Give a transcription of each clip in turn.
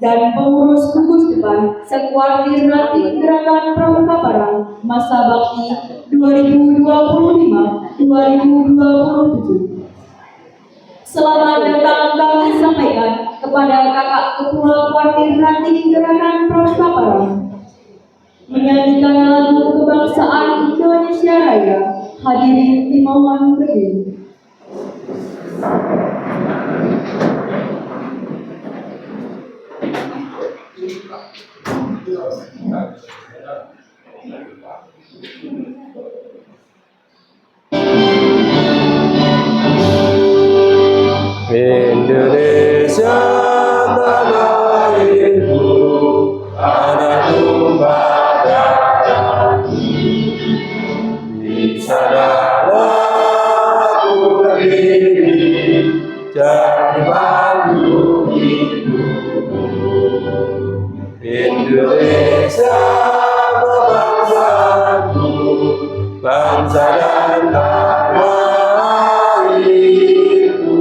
dan pengurus gugus depan sekuartir nanti gerakan Pramuka Parang masa bakti 2025-2027. Selamat datang kami sampaikan kepada kakak ketua kuartir nanti gerakan Pramuka Parang. Menyanyikan lagu kebangsaan Indonesia Raya, hadirin dimohon berdiri. Indonesia tanah airku, tanah tumpah darahku. Di sanalah aku berdiri, jadi pandu hidupku. Indonesia bangsaku, bangsa dan tanah airku.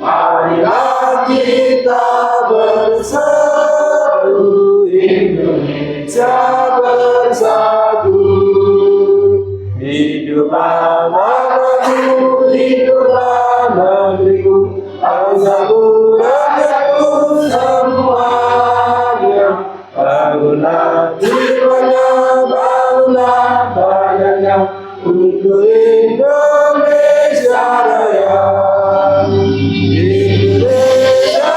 Marilah kita bersatu, Indonesia bersatu. Hiduplah negeriku, hiduplah negeriku, bangsaku, rakyatku semuanya. Bangunlah jiwanya, bangunlah badannya, untuk Indonesia Raya. Indonesia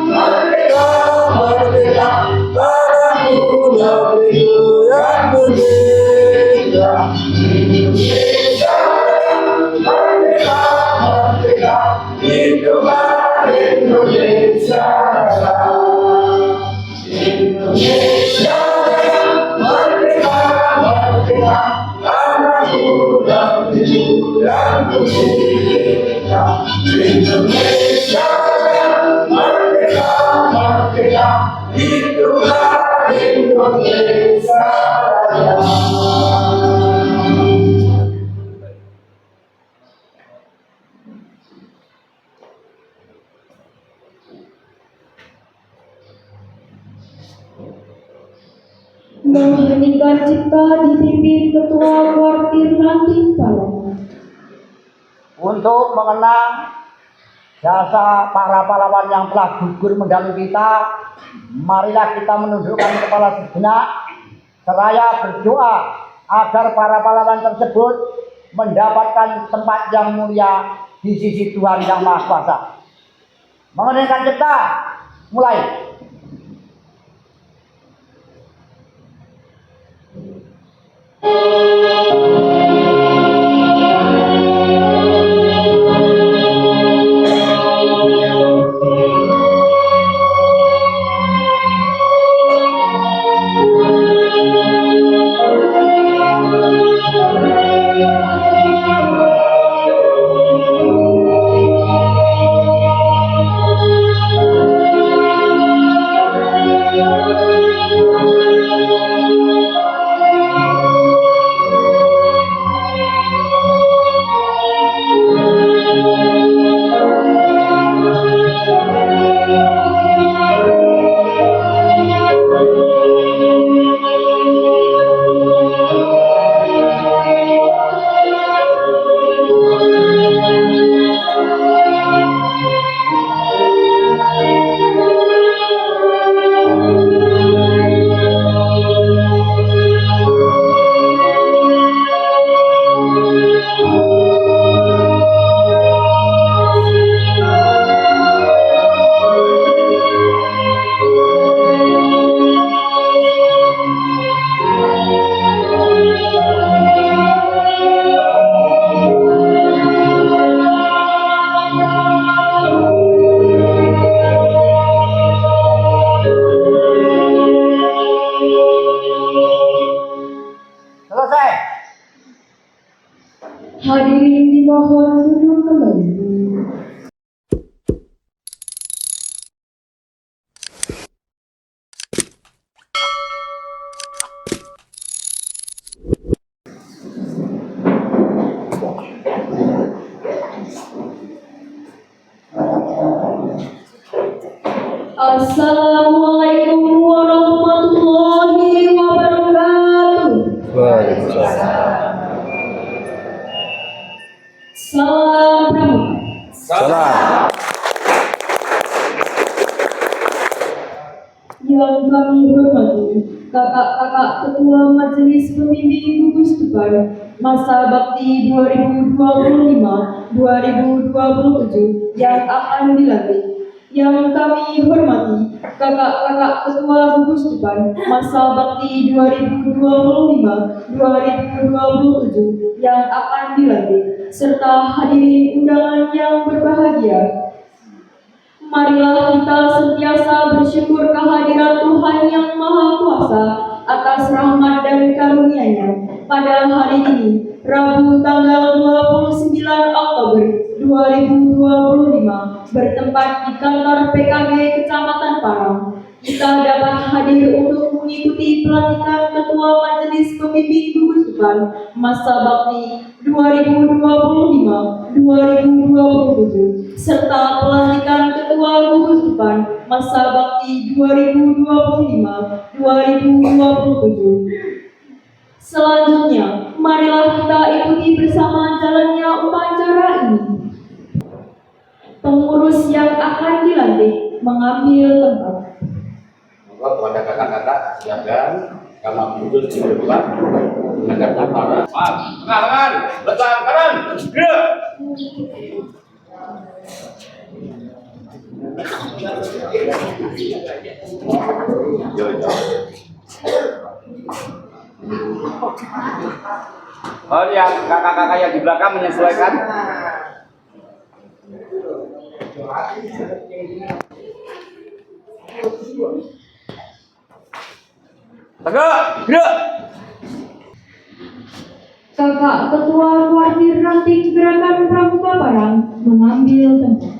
merdeka, merdeka, tanahku, negeriku yang merdeka. Indonesia merdeka, merdeka, hiduplah Indonesia Raya. Indonesia merdeka, merdeka, tanahku, negeriku yang merdeka. Indonesia merdeka, merdeka, hiduplah Indonesia Raya. Mengheningkan cipta dipimpin Ketua Kuartir Ranting Parang. Untuk mengenang jasa para pahlawan yang telah gugur mendahului kita, marilah kita menundukkan kepala sejenak seraya berdoa agar para pahlawan tersebut mendapatkan tempat yang mulia di sisi Tuhan Yang Maha Kuasa. Mengeningkan cipta, mulai. Hadirin dimohon duduk kembali. Assalamualaikum Salam Pramuka. Salam. Yang kami hormati kakak-kakak ketua Majelis Pembimbing Gugus Depan masa bakti 2025-2027 yang akan dilantik. Yang kami hormati kakak-kakak ketua Gugus Depan masa bakti 2025-2027 yang akan dilantik, serta hadirin undangan yang berbahagia. Marilah kita sentiasa bersyukur kehadiran Tuhan Yang Maha Kuasa atas rahmat dan karunia-Nya pada hari ini, Rabu tanggal 29 Oktober 2025, bertempat di kantor PKG Kecamatan Parang. Kita dapat hadir untuk mengikuti pelantikan Ketua Majelis Pembimbing Gugus Depan masa bakti 2025-2027 serta pelantikan Ketua Gugus Depan masa bakti 2025-2027. Selanjutnya, marilah kita ikuti bersama jalannya upacara ini. Pengurus yang akan dilantik mengambil tempat. Monggo kepada kakak-kakak siapkan kamar khusus di depan menghadap para. Tangan, belakang kanan, gerak. Oh ya, kakak-kakak yang di belakang menyesuaikan. Tegak, gerak. Kakak Ketua Kuartir Ranting Gerakan Pramuka Parang mengambil tempat.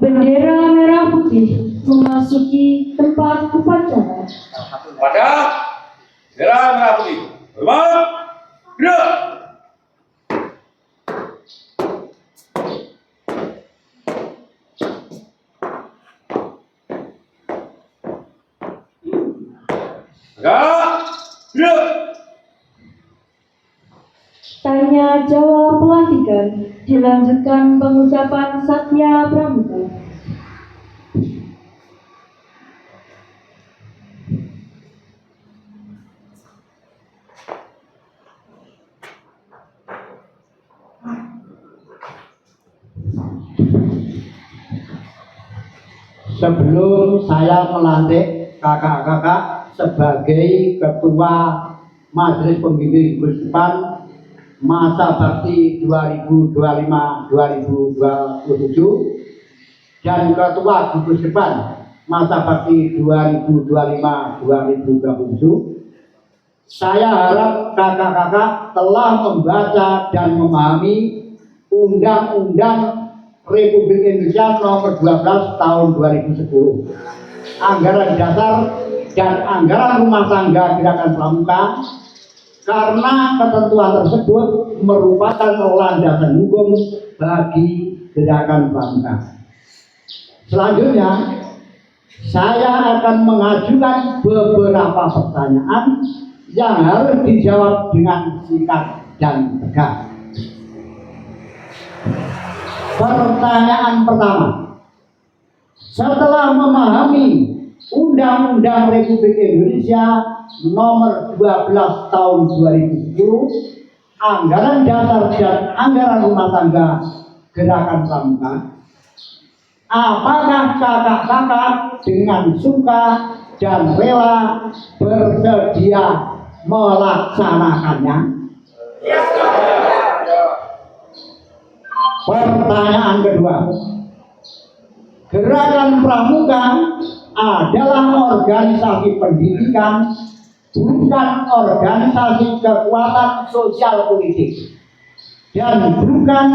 Bendera merah putih memasuki tempat upacara. Pada bendera merah putih. Hormat, gerak. Tegak, gerak. Tanya jawab pelantikan dilanjutkan pengucapan Satya Pramuka. Sebelum saya melantik kakak-kakak sebagai Ketua Majelis Pembimbing Gugus Depan masa bakti 2025-2027 dan Ketua Gugus Depan masa bakti 2025-2027, saya harap kakak-kakak telah membaca dan memahami Undang-Undang Republik Indonesia Nomor 12 Tahun 2010, Anggaran Dasar dan Anggaran Rumah Tangga Gerakan Pramuka, karena ketentuan tersebut merupakan landasan hukum bagi Gerakan Pramuka. Selanjutnya, saya akan mengajukan beberapa pertanyaan yang harus dijawab dengan singkat dan tegas. Pertanyaan pertama, setelah memahami Undang-Undang Republik Indonesia Nomor 12 Tahun 2010, Anggaran Dasar dan Anggaran Rumah Tangga Gerakan Pramuka, apakah kakak-kakak dengan suka dan rela bersedia melaksanakannya? Pertanyaan kedua, Gerakan Pramuka adalah organisasi pendidikan, bukan organisasi kekuatan sosial politik, dan bukan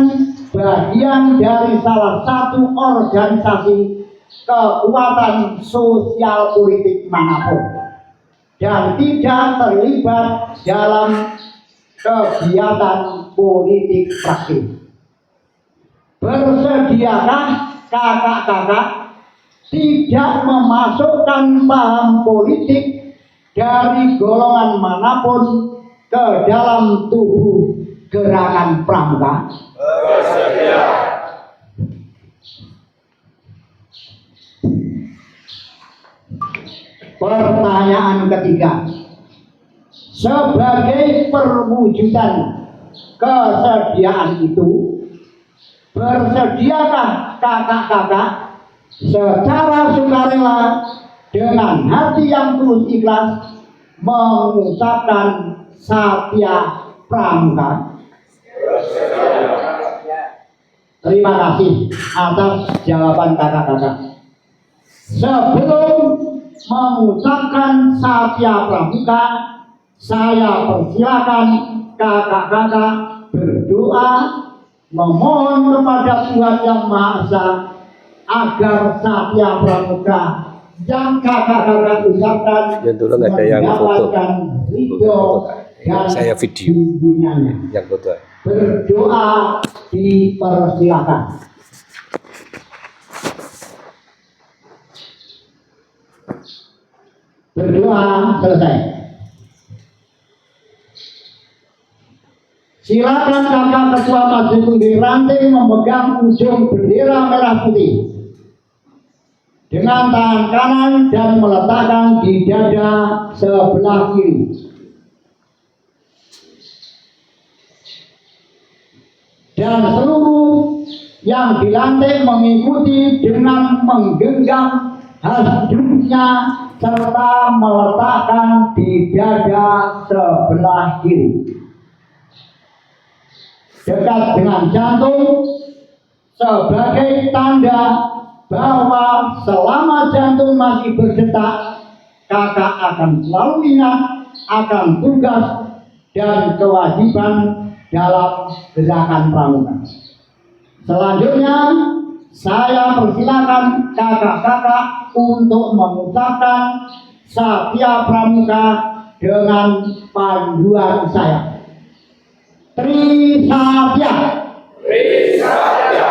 bagian dari salah satu organisasi kekuatan sosial politik manapun, dan tidak terlibat dalam kegiatan politik praktis. Bersediakah kakak-kakak tidak memasukkan paham politik dari golongan manapun ke dalam tubuh gerakan pramuka? Pertanyaan ketiga, sebagai perwujudan kesediaan itu, bersediakah kakak-kakak secara sukarela dengan hati yang tulus ikhlas mengucapkan Satya Pramuka? Terima kasih atas jawaban kakak-kakak. Sebelum mengucapkan Satya Pramuka, saya persilakan kakak-kakak berdoa memohon kepada Tuhan Yang Maha Esa agar Satya Pramuka yang kakak-kakak ucapkan yang dulu nggak ada yang foto, mendapatkan ridho dan saya video junjungannya. yang foto. Berdoa dipersilakan. Berdoa selesai. Silakan kakak ketua Majelis Tinggi Ranting memegang ujung bendera merah putih dengan tangan kanan dan meletakkan di dada sebelah kiri. Dan seluruh yang dilantik mengikuti dengan menggenggam hasduknya serta meletakkan di dada sebelah kiri dekat dengan jantung sebagai tanda bahwa selama jantung masih berdetak, kakak akan selalu ingat akan tugas dan kewajiban dalam gerakan pramuka. Selanjutnya, saya persilakan kakak-kakak untuk mengucapkan Satya Pramuka dengan panduan saya. Trisatya. Trisatya.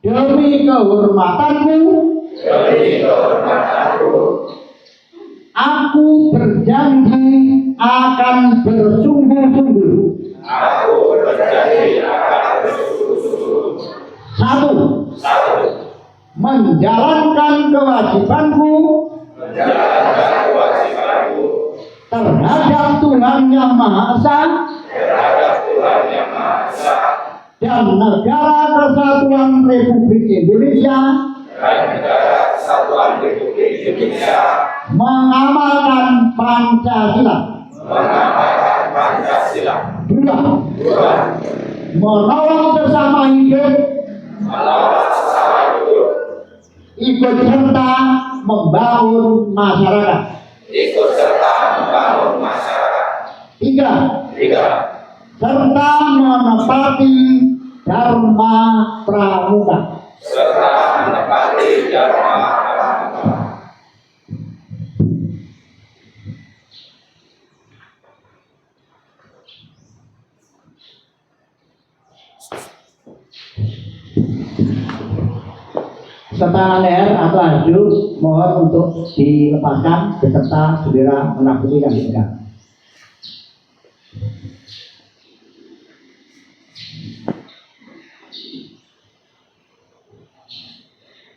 Demi kehormatanmu. Demi kehormatanmu. Aku berjanji akan bersungguh-sungguh. Aku berjanji akan bersungguh-sungguh. Satu. Menjalankan kewajibanku. Terhadap Tuhan Yang Maha Esa. Dan Negara Kesatuan Republik Indonesia. Mengamalkan Pancasila. Dua. Menolong sesama hidup. Ikut serta membangun masyarakat. Tiga. Serta menepati Dharma Pramuka. Serta leher atau aju mohon untuk dilepaskan beserta bendera merah putih yang dipegang.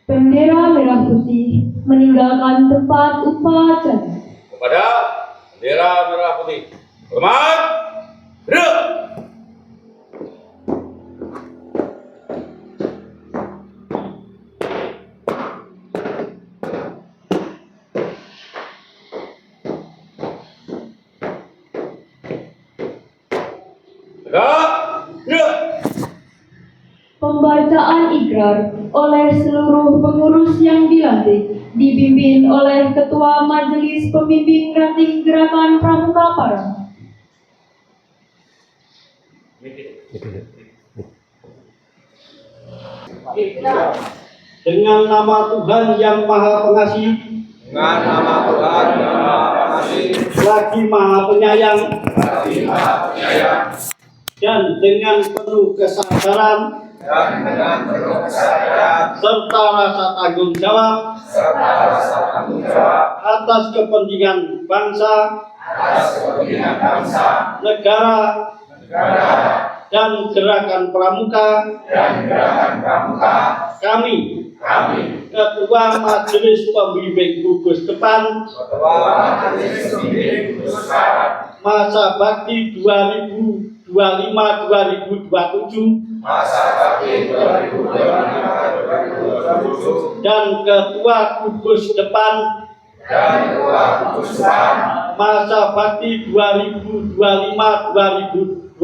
Bendera merah putih meninggalkan tempat upacara. Kepada bendera merah putih. Hormat. Gerak. Pembacaan ikrar oleh seluruh pengurus yang dilantik dipimpin oleh Ketua Majelis Pembimbing Ranting Gerakan Pramuka Parang. Dengan nama Tuhan Yang Maha Pengasih, Dengan nama Tuhan Yang Maha Pengasih, lagi Maha Penyayang, dan dengan penuh kesadaran serta rasa tanggung jawab atas kepentingan bangsa, negara, dan gerakan pramuka, kami, Ketua Majelis Pembimbing Gugus Depan Masa Bakti 2025-2027 dan Ketua Gugus Depan Masa Bakti 2025-2027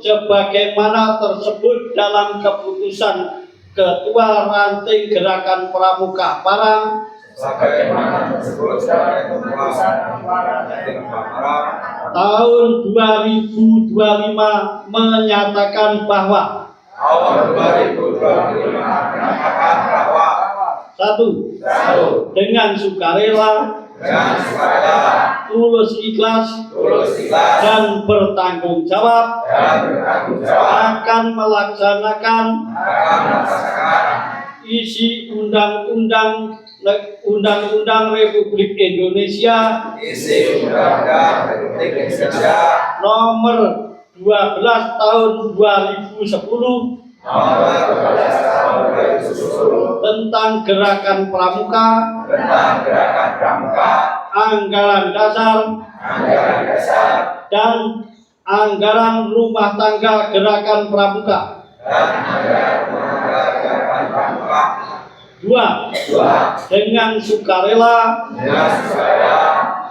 sebagaimana tersebut dalam keputusan Ketua Ranting Gerakan Pramuka Parang tahun 2025 menyatakan bahwa 1. Dengan sukarela, tulus ikhlas, dan bertanggung jawab akan melaksanakan isi Undang-Undang Republik Indonesia Nomor 12 Tahun 2010 tentang Gerakan Pramuka, anggaran dasar, dan anggaran rumah tangga Gerakan Pramuka. 2. Dengan sukarela,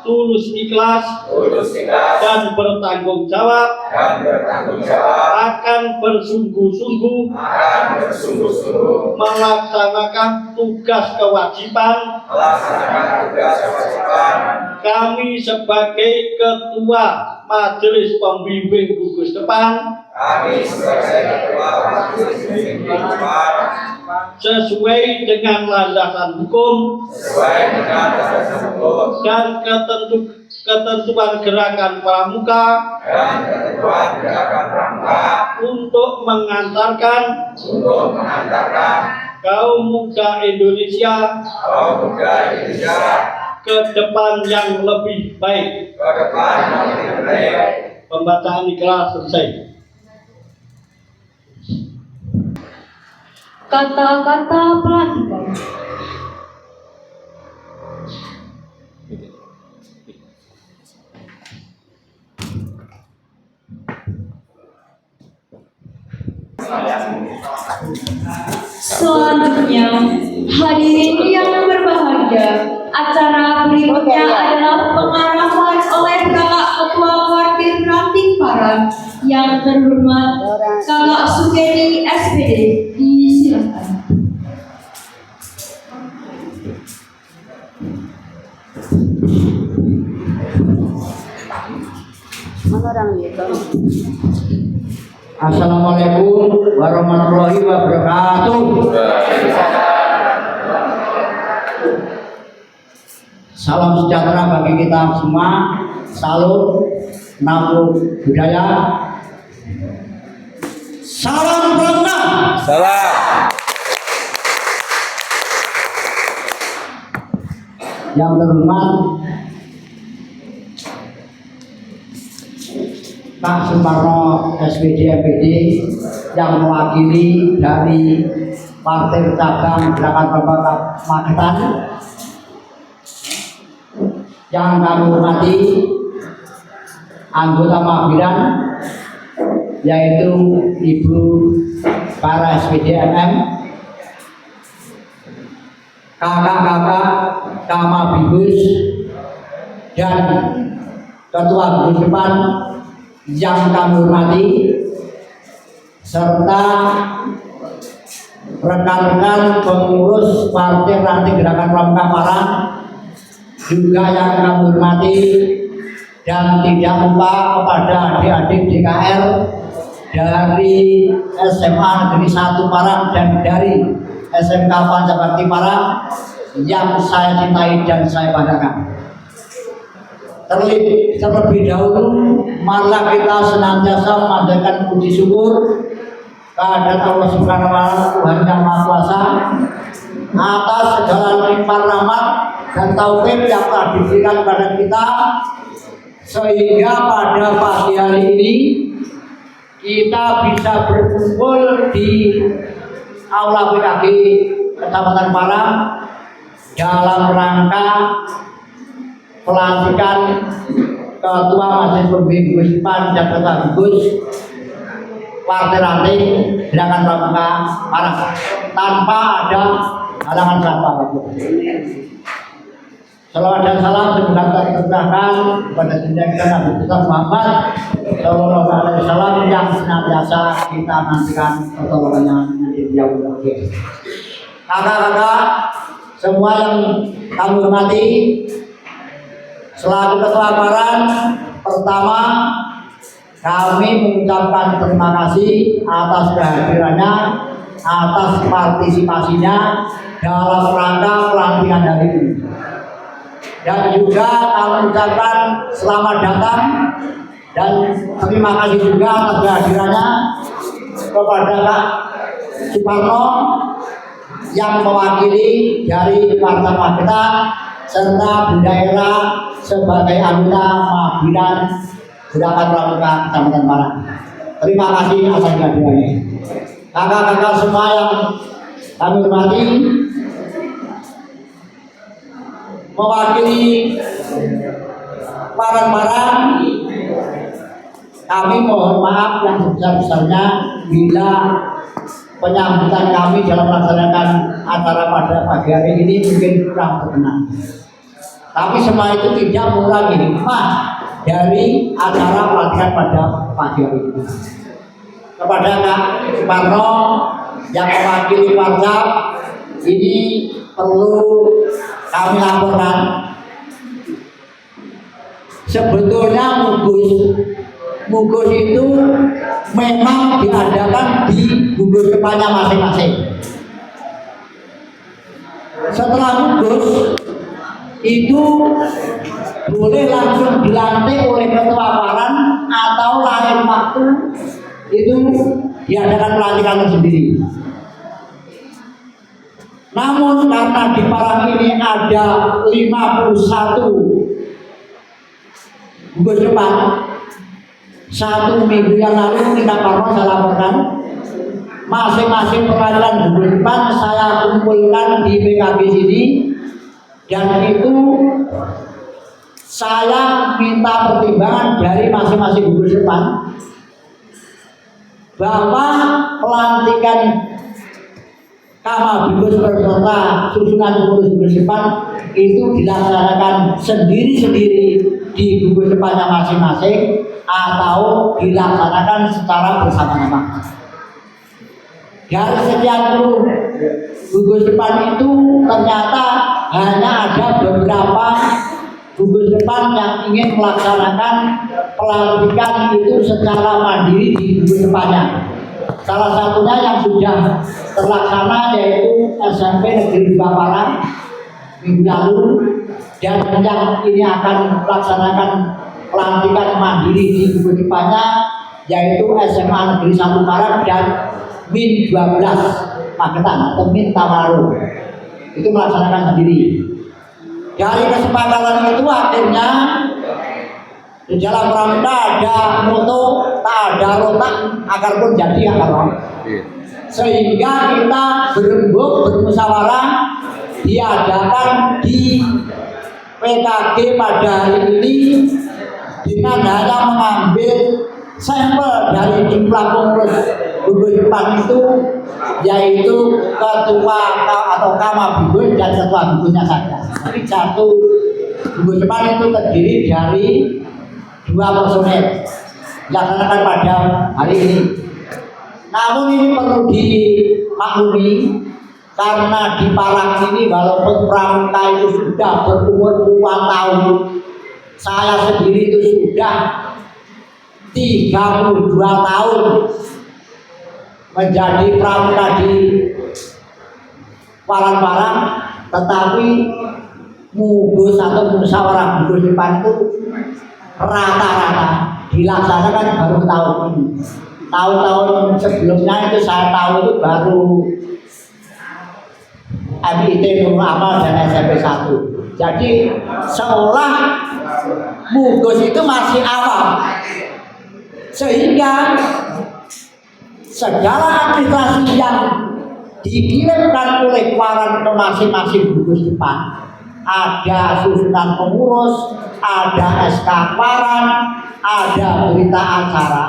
tulus ikhlas, dan bertanggung jawab akan bersungguh-sungguh melaksanakan tugas kewajiban kami sebagai Ketua Majelis Pembimbing Gugus Depan sesuai dengan landasan hukum dan ketentuan Gerakan Pramuka untuk mengantarkan kaum muda Indonesia ke depan yang lebih baik. Pembacaan ikrar selesai. Kata-kata pelantikan. Selanjutnya, hadirin yang berbahagia, acara berikutnya adalah pengarahan oleh Kakak Ketua Parkir Ranting Parang yang terhormat Kakak Sugeni SPD. Disilakan. Assalamualaikum warahmatullahi wabarakatuh. Salam sejahtera bagi kita semua. Salam, namo budaya. Salam pramuka. Yang terhormat Pak Sumarno SPD MPD yang mewakili dari Partai Cabang Gerakan Pramuka Magetan, yang kami hormati anggota Magetan yaitu Ibu para SPD MM, kakak-kakak Kamabigus, dan Ketua Gugus Depan yang kami hormati, serta rekan-rekan pengurus Partai Ranting Gerakan Pramuka Parang juga yang kami hormati, dan tidak lupa kepada adik-adik DKR dari SMA Negeri 1 Parang dan dari SMK Pancabakti Parang yang saya cintai dan saya banggakan. Terlebih dahulu, marilah kita senantiasa memanjatkan puji syukur kehadirat Allah Subhanahu wa Ta'ala, Tuhan yang Maha Kuasa, atas segala limpahan rahmat dan taufik yang telah diberikan kepada kita, sehingga pada pagi hari ini kita bisa berkumpul di Aula PKG Kecamatan Parang dalam rangka pelantikan Ketua Majelis Pembimbing Gugus Depan dan Ketua Gugus Partai Ranting Gerakan Pramuka Parang tanpa ada halangan siapapun. Salawat dan salam semoga tercurahkan kepada junjungan Nabi kita Muhammad Sallallahu Alaihi Wasallam yang senantiasa kita nantikan pertolongannya di yaumul akhir. Kakak-kakak semua yang kami hormati, selaku Ketua Parang, pertama kami mengucapkan terima kasih atas kehadirannya, atas partisipasinya dalam rangka pelantikan hari ini. Dan juga kami ucapkan selamat datang dan terima kasih juga atas kehadirannya kepada Kak Suparno yang mewakili dari Partai Mageta serta Bu Daerah sebagai anggota Mabiran Gerakan Pramuka Kecamatan Parang. Terima kasih atas kehadirannya. Kakak-kakak semua yang kami hormati, mewakili Parang-Parang, kami mohon maaf yang sebesar-besarnya bila penyambutan kami dalam melaksanakan acara pada pagi hari ini mungkin kurang berkenan. Tapi semua itu tidak mengurangi hikmah dari acara pelantikan pada pagi hari ini. Kepada Kak Suparno yang mewakili Parjab, ini perlu kami laporkan, sebetulnya Mugus itu memang diadakan di gugus depannya masing-masing. Setelah Mugus itu boleh langsung dilantik oleh Ketua Parang atau lain waktu itu diadakan pelantikan tersendiri. Namun karena di Parang ini ada 51 gugus depan, 1 minggu yang lalu kita Parang saya laporkan masing-masing perwakilan gugus depan saya kumpulkan di PKB sini, dan itu saya minta pertimbangan dari masing-masing gugus depan bahwa pelantikan Kamabigus berserta susunan pengurus gugus depan itu dilaksanakan sendiri-sendiri di gugus depannya masing-masing atau dilaksanakan secara bersama-sama. Dari sekian puluh gugus depan itu ternyata hanya ada beberapa gugus depan yang ingin melaksanakan pelantikan itu secara mandiri di gugus depannya. Salah satunya yang sudah terlaksana yaitu SMP Negeri 2 Parang minggu lalu, dan yang ini akan melaksanakan pelantikan mandiri di gugus depannya yaitu SMA Negeri 1 Parang dan Min 12 Magetan atau Min Tamaru, itu melaksanakan sendiri. Dari kesepakatan itu akhirnya di dalam Pramuka ada moto tak ada rotak akar pun jadi akar rotak. Sehingga kita berembuk bermusyawarah diadakan di PKG pada hari ini dengan hanya mengambil sampel dari jumlah pengurus gugus depan itu, yaitu ketua atau Kamabigus dan ketua gugusnya saja. Jadi satu gugus depan itu terdiri dari 2 personel dilaksanakan pada hari ini. Namun ini perlu dimaklumi karena di Parang ini walaupun Pramuka itu sudah berumur puluhan tahun, saya sendiri itu sudah 32 tahun menjadi Pramuka di Parang-Parang, Tetapi mugus atau musyawarah Bukus Depan itu rata-rata dilaksanakan baru tahun ini. Tahun-tahun sebelumnya itu saya tahu itu baru MIT Nurul Amal dan SMP 1. Jadi seolah mugus itu masih awam, sehingga segala administrasi yang dikirimkan oleh Kwaran ke masing-masing Bukus Depan, ada susunan pengurus, ada SK Kwaran, ada berita acara,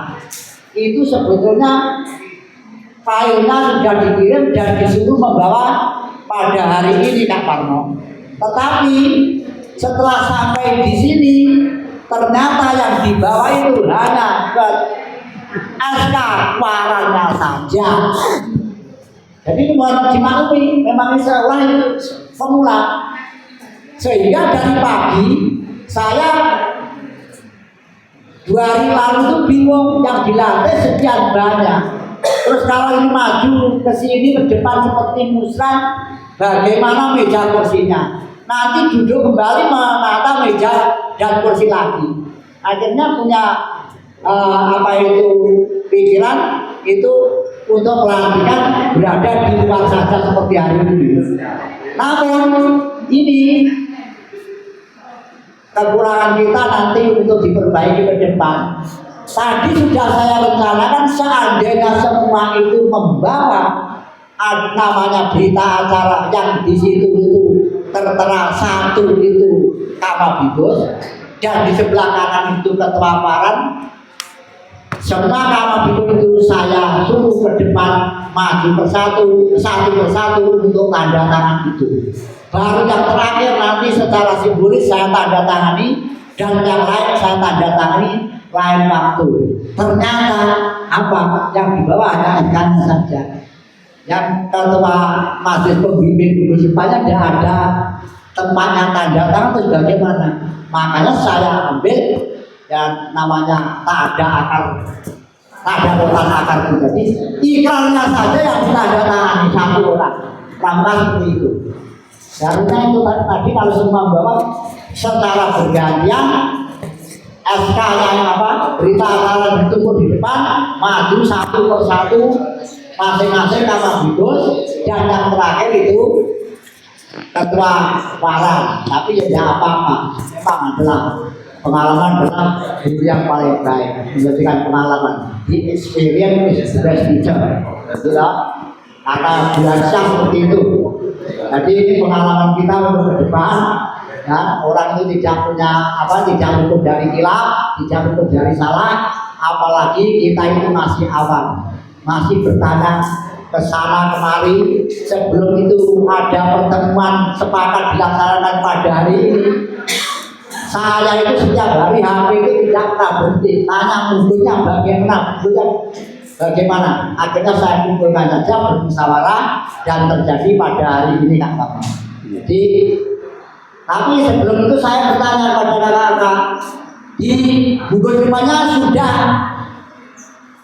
itu sebetulnya filenya sudah dikirim dan disuruh membawa pada hari ini Kak Parno. Tetapi setelah sampai di sini ternyata yang dibawa itu hanya ke SK Kwarannya saja. Jadi mohon dimaklumi, memang seolah itu pemula. Sehingga dari pagi saya 2 hari lalu itu bingung, yang di lantai sekian banyak. Terus kalau ini maju ke sini ke depan seperti musrah, bagaimana meja kursinya? Nanti duduk kembali menata meja dan kursi lagi. Akhirnya punya pikiran itu untuk pelantikan berada di luar saja seperti hari ini. Namun ini kekurangan kita nanti untuk diperbaiki ke depan. Tadi sudah saya rencanakan seandainya semua itu membawa namanya berita acara yang di situ itu tertera 1 itu Kamabibos dan di sebelah kanan itu ketua Kwaran. Semua Kamabibos itu saya suruh ke depan maju satu persatu untuk tanda tangan itu. Baru yang terakhir nanti secara simbolis saya tanda tangani dan yang lain saya tanda tangani lain waktu. Ternyata apa yang dibawa hanya ikannya saja. Yang ketua majelis pembimbing Bukus Depannya tidak ada tempatnya tanda tangan atau bagaimana. Makanya saya ambil yang namanya tak ada kotak akar pribadi. Ikrarnya saja yang ditanda tangani 1 orang. Rampas seperti itu. Seharusnya itu tadi kalau semua membawa secara bergantian SK-nya berita acara ditumpuk di depan, maju 1 persatu masing-masing Kamabibos, dan yang terakhir itu ketua Kwaran. Tapi ya tidak apa-apa, memang adalah pengalaman dalam guru yang paling baik, menjadikan pengalaman di experience is the best teacher. Kata biasa seperti itu. Jadi ini pengalaman kita untuk ke depan. Ya, orang itu tidak luput dari kilap, tidak luput dari salah. Apalagi kita itu masih awam, masih bertanya ke sana kemari. Sebelum itu ada pertemuan sepakat dilaksanakan pada hari ini. Saya itu setiap hari HP itu tidak pernah berhenti tanya mudahnya bagaimana. Akhirnya saya kumpulkan saja bermusyawarah dan terjadi pada hari ini Kak Bapak. Jadi tapi sebelum itu saya bertanya pada kakak-kakak, di Bukus Depannya sudah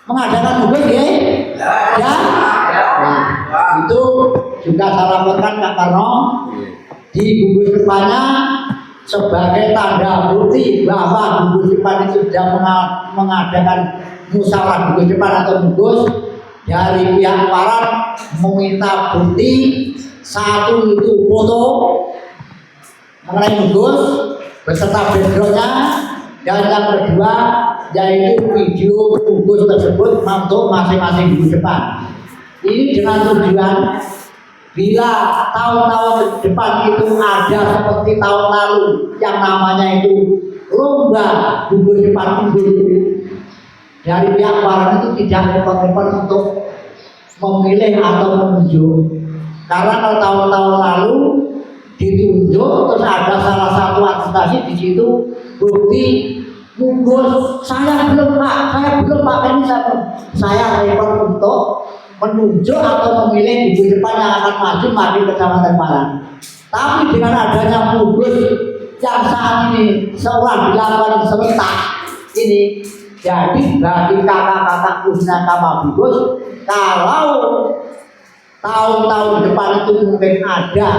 mengadakan Bukus ya? Ya? Nah, itu juga saya laporkan Kak Karno. Di Bukus Depannya sebagai tanda bukti bahwa Bukus Depan itu sudah mengadakan musyawarah Bukus Depan atau Bukus, dari pihak Kwaran meminta bukti 1 itu foto mengenai Bukus beserta backgroundnya, dan yang kedua yaitu video Bukus tersebut untuk masing-masing Bukus Depan. Ini dengan tujuan bila tahun-tahun depan itu ada seperti tahun lalu yang namanya itu lomba Bukus Depan unggul, dari pihak Kwaran itu tidak repot-repot untuk memilih atau menunjuk. Karena kalau tahun-tahun lalu ditunjuk terus ada salah satu administrasi di situ bukti Bukus saya belum Pak ini saya repot untuk menunjuk atau memilih Bukus Depan yang akan maju di Kecamatan Kwaran. Tapi dengan adanya Bukus yang saat ini seolah dilakukan serentak ini, jadi bagi kakak-kakak khususnya Kamabibos, kalau tahun-tahun depan itu mungkin ada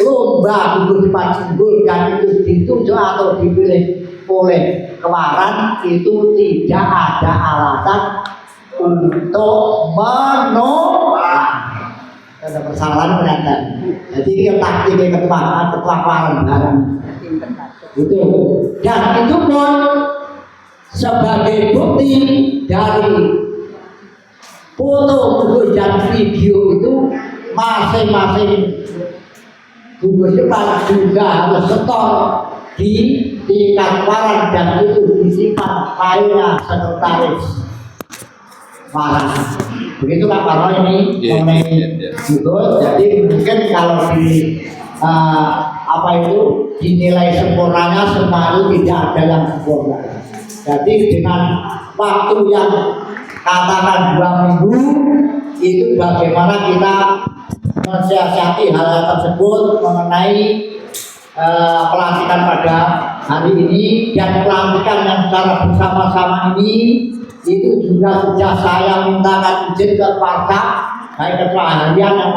lomba gugur cepat unggul dan itu ditunjuk atau dipilih oleh kewaran itu tidak ada alasan untuk menolak. Ada persalahan ternyata. Jadi dia taktiknya ketua kewaran barang. Itu. Dan itu pun sebagai bukti dari foto dan video itu masing-masing gugus cepat juga harus setor di tingkat waran dan itu disimpan filenya sekretaris waran. Begitu Pak Parno ini mengenai gugus. Jadi mungkin kalau di apa itu dinilai sempurnanya semua itu tidak ada yang sempurna. Jadi dengan waktu yang katakan 2 minggu itu bagaimana kita mensiasati hal tersebut mengenai pelantikan pada hari ini dan pelantikan yang secara bersama-sama ini itu juga sudah saya mintakan izin ke partai baik ketua harian yang